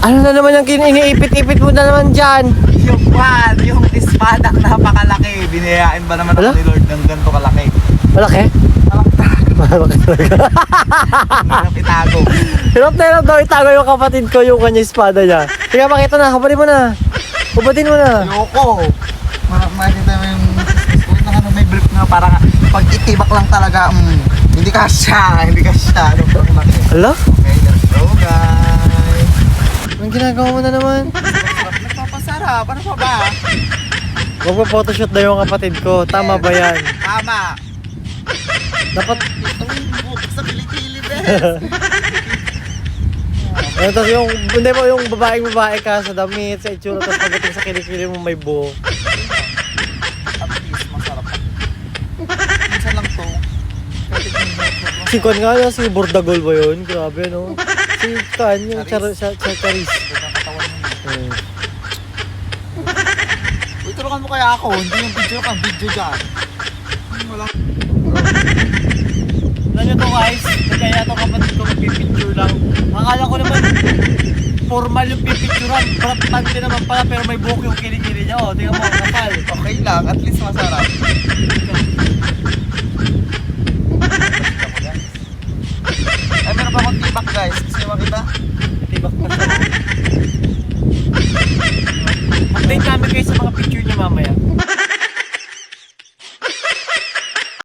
Ano na naman yung iniipit-ipit mo na naman dyan? Yung espadang napakalaki. Binayain ba naman ako Ala? ni Lord ng ganito kalaki? Malaki? Malaki talaga. Hirap itago. Hirap na hirap daw itago yung kapatid ko yung kanya espada niya. Sige, pakita na. Hubatin mo na. Hubatin mo na. Ayoko. Makikita mo yung ano, may brief nga parang pag itibak lang talaga, hindi ka siya. Ano ba ang laki? Ala? Okay, let's go guys. Anong ginagawa mo na naman? Nagpapasarap. Ano pa ba? Magpa-photoshoot daw yung kapatid ko. Tama ba yan? Tama. Dapat... Sa kilikili, bes. Tapos yung... Hindi mo yung babae ka sa damit, sa itsura, tapos pagdating sa kilikili mo may buho. At least, masarap. Minsan lang to. Si Kwan nga na, si Bordagol ba yun? Grabe, no? Si Kwan, yung Charis. Uy, turukan mo kaya ako. Hindi yung video ka, video dyan. Wala. Alam nyo to guys, kaya to kapatid ko magpipicture lang. Akala ko naman formal yung pipicturan, bratante naman pala pero may buhok yung kilikili niya. O, tingnan mo, kapal. Okay lang, at least masarap. Ay, meron pa akong tibak guys. Gusto nyo makita? Tibak pa siya. Update namin kayo sa mga picture niya mamaya.